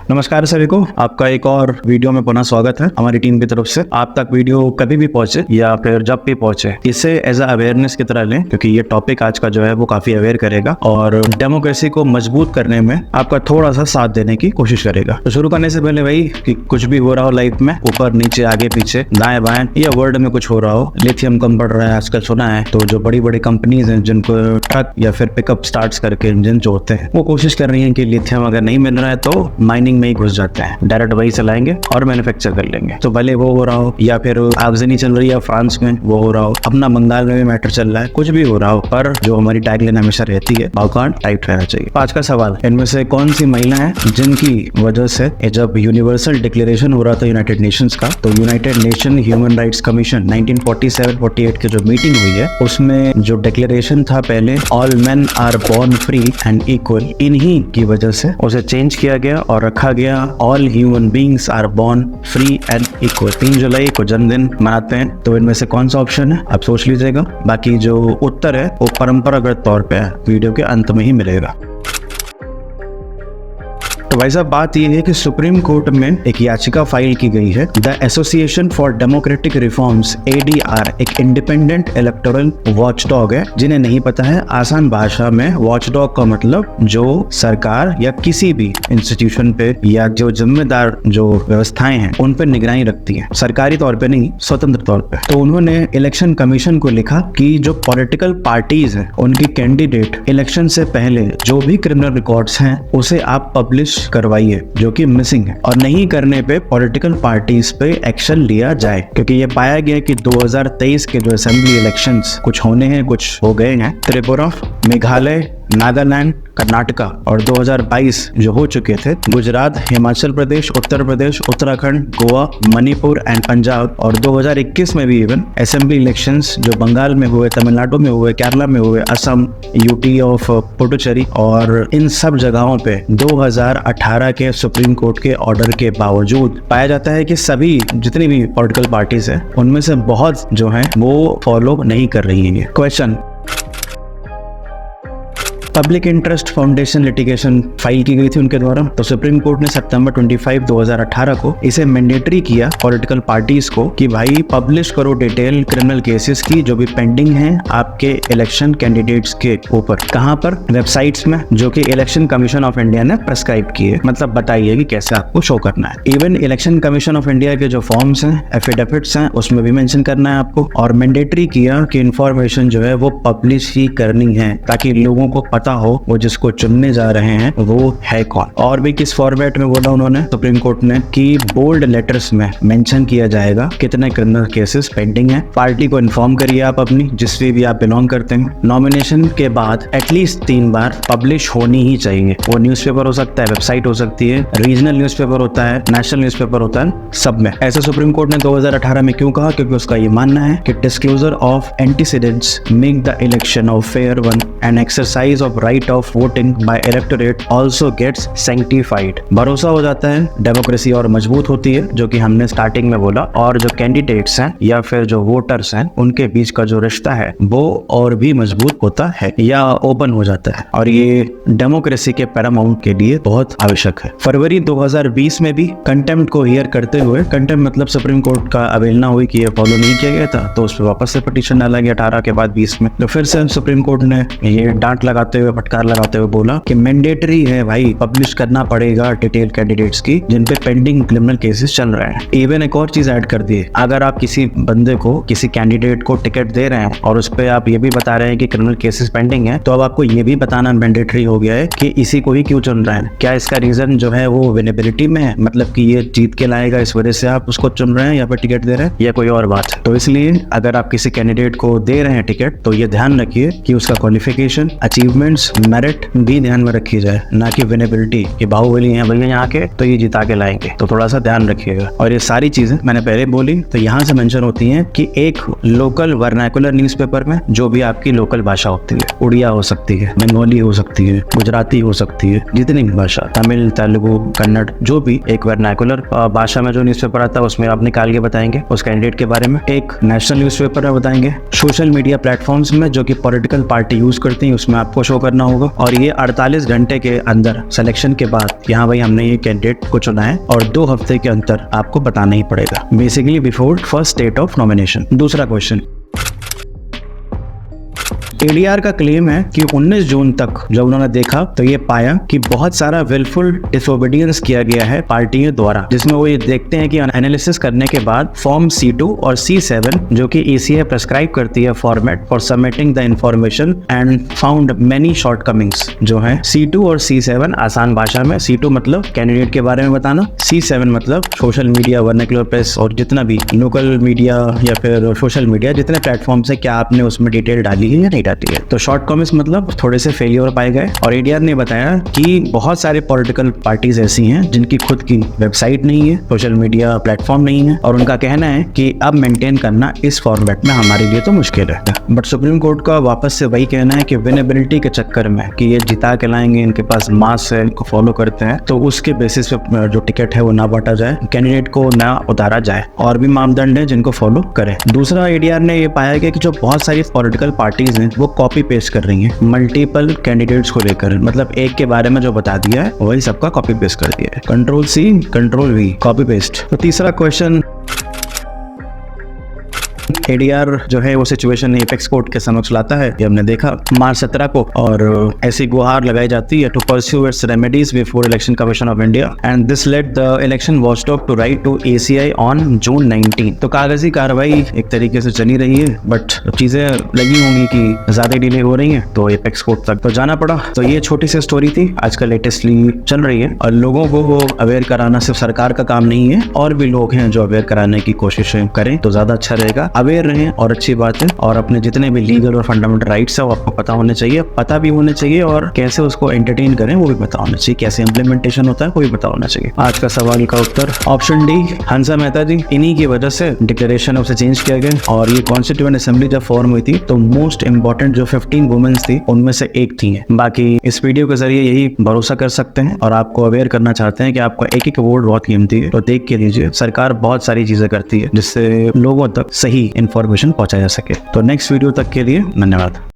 नमस्कार सभी को, आपका एक और वीडियो में पुनः स्वागत है हमारी टीम की तरफ से। आप तक वीडियो कभी भी पहुंचे या फिर जब भी पहुंचे, इसे एज अ अवेयरनेस की तरह लें, क्योंकि ये टॉपिक आज का जो है वो काफी अवेयर करेगा और डेमोक्रेसी को मजबूत करने में आपका थोड़ा सा साथ देने की कोशिश करेगा। तो शुरू करने से पहले भाई कि कुछ भी हो रहा हो लाइफ में, ऊपर नीचे आगे पीछे दाएं बाएं या वर्ल्ड में कुछ हो रहा हो, लिथियम कम पड़ रहा है आजकल सुना है, तो जो बड़ी बड़ी कंपनीज हैं जिनको ट्रक या फिर पिकअप स्टार्ट करके इंजन जो होते हैं वो कोशिश कर रही है कि लिथियम अगर नहीं मिल रहा है तो माइनिंग में ही घुस जाते हैं, डायरेक्ट वही चलाएंगे और मैन्युफैक्चर कर लेंगे। तो भले वो हो रहा हो या फिर आगजनी चल रही है फ्रांस में, वो हो रहा हो, अपना बंगाल में भी मैटर चल रहा है, कुछ भी हो रहा हो, पर जो हमारी टैगलाइन हमेशा रहती है, भौकान टाइट रहना चाहिए। आज का सवाल, इनमें से कौन सी महिला है जिनकी वजह से जब यूनिवर्सल डिक्लेरेशन हो रहा था यूनाइटेड नेशंस का, तो United nation human rights commission 1947-48 की जो मीटिंग हुई है उसमें जो डिक्लेरेशन था पहले, all men are born free and equal, इन्हीं की वजह से उसे चेंज किया गया और रखा गया all human beings are born free and equal. 3 जुलाई को जन्मदिन मनाते हैं। तो इनमें से कौन सा ऑप्शन है आप सोच लीजिएगा। बाकी जो उत्तर है वो परंपरागत तौर पे है, वीडियो के अंत में ही मिलेगा। तो भाई साहब बात यह है कि सुप्रीम कोर्ट में एक याचिका फाइल की गई है। The association for democratic reforms ADR एक इंडिपेंडेंट इलेक्टोरल वॉचडॉग है। जिन्हें नहीं पता है, आसान भाषा में वॉचडॉग का मतलब जो सरकार या किसी भी इंस्टीट्यूशन पे या जो जिम्मेदार जो व्यवस्थाएं हैं उन पर निगरानी रखती है, सरकारी तौर पे नहीं, स्वतंत्र तौर पे। तो उन्होंने इलेक्शन कमीशन को लिखा कि जो पॉलिटिकल पार्टीज हैं उनकी कैंडिडेट इलेक्शन से पहले जो भी क्रिमिनल रिकॉर्ड्स हैं उसे आप पब्लिश करवाइए, जो कि मिसिंग है, और नहीं करने पे पॉलिटिकल पार्टीज पे एक्शन लिया जाए। क्योंकि ये पाया गया कि 2023 के जो असेंबली इलेक्शंस कुछ होने हैं, कुछ हो गए हैं, त्रिपुरा, मेघालय, नागालैंड, कर्नाटका, और 2022 जो हो चुके थे, गुजरात, हिमाचल प्रदेश, उत्तर प्रदेश, उत्तराखंड, गोवा, मणिपुर एंड पंजाब, और 2021 में भी इवन असेंबली इलेक्शंस जो बंगाल में हुए, तमिलनाडु में हुए, केरला में हुए, असम, यूटी ऑफ पुडुचेरी, और इन सब जगहों पे 2018 के सुप्रीम कोर्ट के ऑर्डर के बावजूद पाया जाता है कि सभी जितनी भी पॉलिटिकल पार्टीज है उनमें से बहुत जो है वो फॉलो नहीं कर रही है। Question, public interest foundation litigation file की गई थी उनके द्वारा। तो सुप्रीम कोर्ट ने सितंबर 25, 2018 को इसे मैंडेटरी किया पॉलिटिकल पार्टीज को कि भाई पब्लिश करो डिटेल क्रिमिनल केसेस की जो भी पेंडिंग हैं आपके इलेक्शन कैंडिडेट्स के ऊपर। कहां पर? वेबसाइट्स में, जो कि इलेक्शन कमीशन ऑफ इंडिया ने प्रेस्क्राइब किए। मतलब बताइए कि कैसे आपको शो करना है। Even election Commission of India के जो फॉर्म्स हैं, एफिडेविट्स हैं, उसमें भी मेंशन करना है आपको। और मैंडेटरी किया कि इंफॉर्मेशन जो है वो पब्लिश ही करनी है ताकि लोगों को पता हो वो जिसको चुनने जा रहे हैं वो है कौन। और भी किस फॉर्मेट में बोला उन्होंने सुप्रीम कोर्ट ने कि बोल्ड लेटर्स में मेंशन किया जाएगा कितने क्रिमिनल केसेस पेंडिंग हैं। पार्टी को इन्फॉर्म करिए आप अपनी, जिससे भी आप बिलोंग करते हैं। नॉमिनेशन के बाद एटलीस्ट 3 बार पब्लिश होनी ही चाहिए। वो न्यूज़पेपर हो सकता है, वेबसाइट हो सकती है, रीजनल न्यूज़पेपर होता है, नेशनल न्यूज़पेपर होता है, सब में। ऐसा सुप्रीम कोर्ट ने 2018 में क्यों कहा? क्योंकि उसका ये मानना है कि disclosure of antecedents make the election of fair one and exercise of right of voting by electorate also gets sanctified. भरोसा हो जाता है, डेमोक्रेसी और मजबूत होती है, जो कि हमने स्टार्टिंग में बोला, और जो कैंडिडेट्स हैं या फिर जो वोटर्स हैं उनके बीच का जो रिश्ता है वो और भी मजबूत होता है या ओपन हो जाता है। और ये डेमोक्रेसी के पैरामाउंट के लिए बहुत आवश्यक है। फरवरी 2020 में भी कंटेम्प्ट को हियर करते हुए, कंटेम्प्ट मतलब सुप्रीम कोर्ट का अवहेलना हुई कि ये फॉलो नहीं किया गया था, तो उस पर वापस से पिटीशन डाला गया 18 के बाद 20 में। तो फिर से सुप्रीम कोर्ट ने ये डांट लगाते हुए, फटकार लगाते हुए बोला कि मैंडेटरी है भाई, पब्लिश करना पड़ेगा डिटेल कैंडिडेट्स की जिन पे पेंडिंग क्रिमिनल केसेस चल रहे हैं। इवन एक और चीज ऐड कर दिए, अगर आप किसी बंदे को, किसी कैंडिडेट को टिकट दे रहे हैं और उस पे आप ये भी बता रहे हैं कि क्रिमिनल केसेस पेंडिंग है, तो अब आपको ये भी बताना मैंडेटरी हो गया है कि इसी को ही क्यों चुन रहे हैं। क्या इसका रीजन जो है वो विनेबिलिटी में है, मतलब कि ये जीत के लाएगा इस वजह से आप उसको चुन रहे हैं या फिर टिकट दे रहे हैं, या कोई और बात है। तो इसलिए अगर आप किसी कैंडिडेट को दे रहे हैं टिकट तो ये ध्यान रखिए कि उसका क्वालिफिकेशन, अचीवमेंट्स, मेरिट भी ध्यान में रखी जाए, ना कि विनेबिलिटी कि बाहुबली हैं भैया यहाँ के तो ये जिता के लाएंगे। तो थोड़ा सा ध्यान रखिएगा। और ये सारी चीजें मैंने पहले बोली तो यहाँ से मेंशन होती हैं कि एक लोकल वर्नाकुलर न्यूज़पेपर में जो भी आपकी लोकल भाषा होती है, उड़िया हो सकती है, बंगाली हो सकती है, गुजराती हो सकती है, जितनी भी भाषा, तमिल, तेलुगु, कन्नड़, जो भी एक वर्नाकुलर भाषा में जो न्यूज़पेपर आता है उसमें आप निकाल के बताएंगे उस कैंडिडेट के बारे में। एक नेशनल न्यूज़पेपर में बताएंगे। सोशल मीडिया प्लेटफॉर्म्स में जो कि पॉलिटिकल पार्टी यूज करती है उसमें आपको शो करना होगा और ये 48 घंटे के अंदर सिलेक्शन के बाद यहाँ भाई हमने ये कैंडिडेट को चुना है और 2 हफ्ते के अंदर आपको बताना ही पड़ेगा, basically before first date of nomination. दूसरा क्वेश्चन, एडीआर का क्लेम है कि 19 जून तक जब उन्होंने देखा तो ये पाया कि बहुत सारा विलफुल डिसोबीडियंस किया गया है पार्टियों द्वारा, जिसमें वो ये देखते हैं कि एनालिसिस करने के बाद फॉर्म C2 और C7 जो कि ECI प्रेस्क्राइब करती है format for submitting the information and found many shortcomings जो है C2 और C7 आसान भाषा में, C2 मतलब कैंडिडेट के बारे में बताना, C7 मतलब सोशल मीडिया, वर्नाक्युलर प्रेस और जितना भी लोकल मीडिया या फिर सोशल मीडिया जितने प्लेटफॉर्म से क्या आपने उसमें डिटेल डाली है या नहीं डाली है। तो शॉर्ट कमेंट्स मतलब थोड़े से फेलियर पाए गए। और एडीआर ने बताया कि बहुत सारे पॉलिटिकल पार्टीज ऐसी हैं जिनकी खुद की वेबसाइट नहीं है, सोशल मीडिया प्लेटफॉर्म नहीं है और उनका कहना है कि अब मेंटेन करना इस फॉर्मेट में हमारे लिए तो मुश्किल है। बट सुप्रीम कोर्ट का वापस से वही कहना है कि विनेबिलिटी के चक्कर में कि ये जिता के लाएंगे, इनके पास मास है, इनको फॉलो करते हैं, तो उसके बेसिस पे जो टिकट है वो ना बांटा जाए, कैंडिडेट को ना उतारा जाए, और भी मापदंड है जिनको फॉलो करें। दूसरा, एडीआर ने ये पाया कि जो बहुत सारी पॉलिटिकल पार्टीज हैं वो कॉपी पेस्ट कर रही हैं मल्टीपल कैंडिडेट्स को लेकर, मतलब एक के बारे में जो बता दिया है वही सबका कॉपी पेस्ट कर दिया है, Ctrl+C Ctrl+V कॉपी पेस्ट। तो तीसरा क्वेश्चन, एडीआर जो है वो सिचुएशन एपेक्स कोर्ट के समक्ष लाता है, ये हमने देखा मार्च 17 को, और ऐसी गुहार लगाई जाती है to pursue its remedies before Election Commission of India and this let the election watchdog to write to ACI on June 19। तो कागजी कार्रवाई एक तरीके से चली रही है, बट चीजें लगी होंगी कि ज्यादा डिले हो रही है तो एपेक्स कोर्ट तक तो जाना पड़ा। तो ये छोटी सी स्टोरी थी, आजकल लेटेस्टली चल रही है, और लोगों को वो अवेयर कराना सिर्फ सरकार का काम नहीं है, और भी लोग हैं जो अवेयर कराने की कोशिशें करें तो ज्यादा अच्छा रहेगा। अवेयर रहें और अच्छी बात है, और अपने जितने भी लीगल और फंडामेंटल राइट्स है वो आपको पता होने चाहिए, पता भी होने चाहिए, और कैसे उसको एंटरटेन करें वो भी पता होना चाहिए, कैसे इम्प्लीमेंटेशन होता है वो भी पता होना चाहिए। आज का सवाल का उत्तर ऑप्शन डी, हंसा मेहता जी। इन्हीं की वजह से डिक्लेरेशन ऑफ से चेंज किया गया, और ये कॉन्स्टिट्यूएंट असेंबली जब फॉर्म हुई थी तो मोस्ट इंपॉर्टेंट जो 15 वुमेन्स थी उनमें से एक थी। बाकी इस वीडियो के जरिए यही भरोसा कर सकते हैं, और आपको अवेयर करना चाहते हैं कि आपका एक एक वोट बहुत कीमती है, तो देख के लीजिए, सरकार बहुत सारी चीजें करती है जिससे लोगों तक सही इंफॉर्मेशन पहुंचाया जा सके। तो नेक्स्ट वीडियो तक के लिए धन्यवाद।